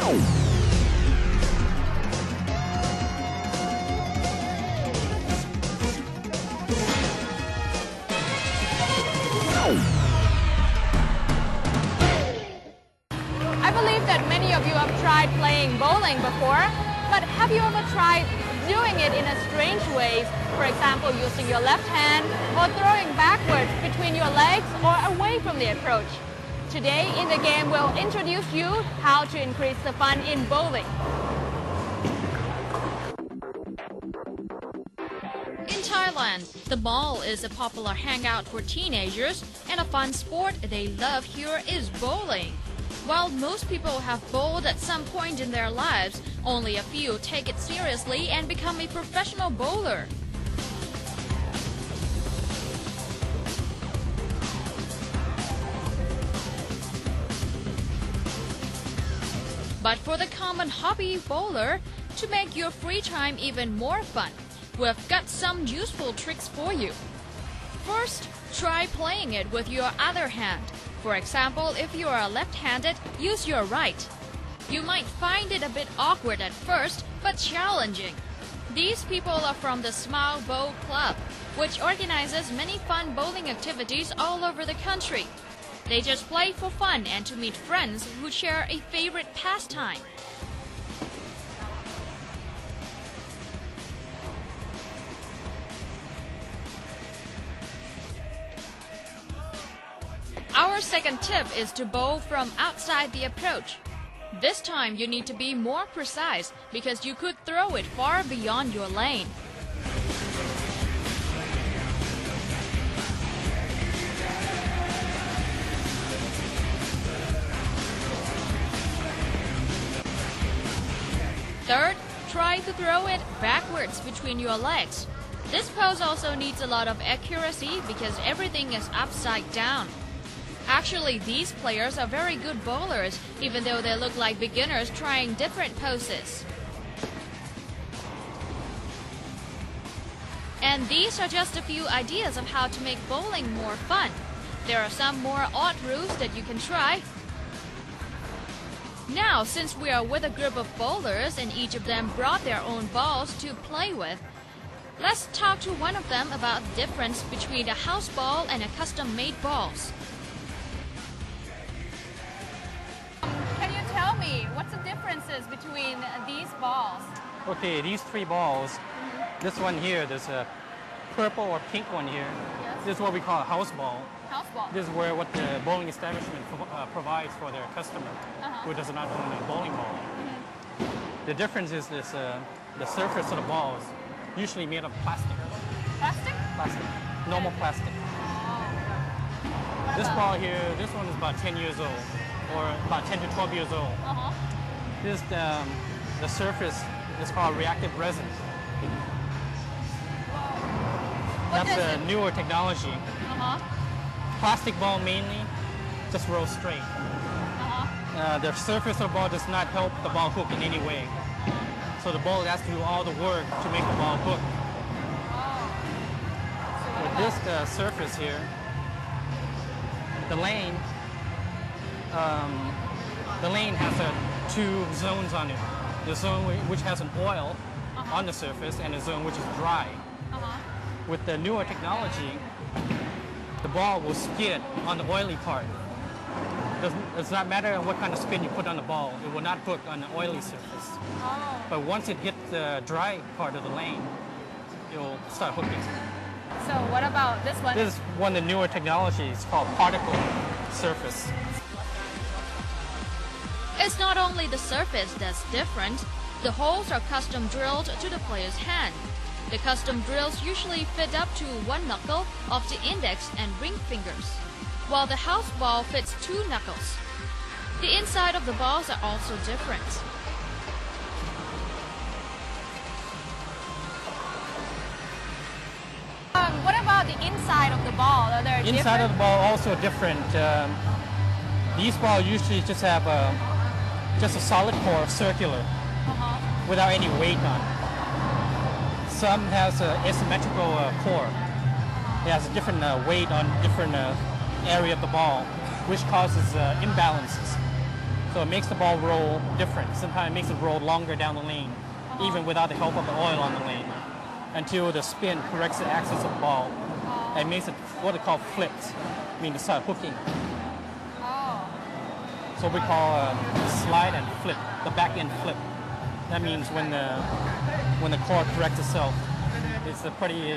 I believe that many of you have tried playing bowling before, but have you ever tried doing it in a strange way? For example, using your left hand or throwing backwards between your legs or away from the approach. Today in the game, we'll introduce you how to increase the fun in bowling. In Thailand, the mall is a popular hangout for teenagers, and a fun sport they love here is bowling. While most people have bowled at some point in their lives, only a few take it seriously and become a professional bowler. But for the common hobby bowler, to make your free time even more fun, we've got some useful tricks for you. First, try playing it with your other hand. For example, if you are left-handed, use your right. You might find it a bit awkward at first, but challenging. These people are from the Smilebowl Club, which organizes many fun bowling activities all over the country. They just play for fun and to meet friends who share a favorite pastime. Our second tip is to bowl from outside the approach. This time you need to be more precise because you could throw it far beyond your lane. Third, try to throw it backwards between your legs. This pose also needs a lot of accuracy because everything is upside down. Actually, these players are very good bowlers, even though they look like beginners trying different poses. And these are just a few ideas of how to make bowling more fun. There are some more odd rules that you can try. Now, since we are with a group of bowlers and each of them brought their own balls to play with, let's talk to one of them about the difference between a house ball and a custom-made balls. Can you tell me what's the differences between these balls? Okay, these three balls, this one here, there's a purple or pink one here. Yes. This is what we call a house ball. House ball. This is what the bowling establishment provides for their customer who does not own a bowling ball. The difference is this, the surface of the ball is usually made of plastic. Plastic? Plastic. Normal plastic. Oh. This ball here, this one is about 10 years old, or about 10 to 12 years old. This the surface is called reactive resin. That's a newer technology. Plastic ball mainly just rolls straight. The surface of the ball does not help the ball hook in any way. So the ball has to do all the work to make the ball hook. With this surface here, the lane has two zones on it. The zone which has an oil on the surface and a zone which is dry. With the newer technology, the ball will skid on the oily part. Does not matter what kind of spin you put on the ball, it will not hook on the oily surface. But once it hits the dry part of the lane, it will start hooking. So what about this one? This is one of the newer technologies called particle surface. It's not only the surface that's different, the holes are custom drilled to the player's hand. The custom drills usually fit up to one knuckle of the index and ring fingers, while the house ball fits two knuckles. The inside of the balls are also different. What about the inside of the ball? Are there Inside of the ball also different. These balls usually just have just a solid core, circular, without any weight on it. Some has an asymmetrical core. It has a different weight on different area of the ball, which causes imbalances. So So it makes the ball roll different. Sometimes it makes it roll longer down the lane, even without the help of the oil on the lane, until the spin corrects the axis of the ball and makes it what they call flipped, meaning to start hooking. So we call slide and flip, the back end flip. That means when the core corrects itself, it's a pretty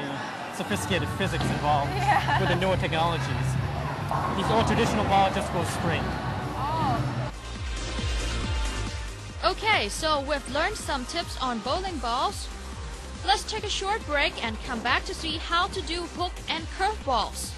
sophisticated physics involved with the newer technologies. These old traditional balls just go straight. Okay, so we've learned some tips on bowling balls. Let's take a short break and come back to see how to do hook and curve balls.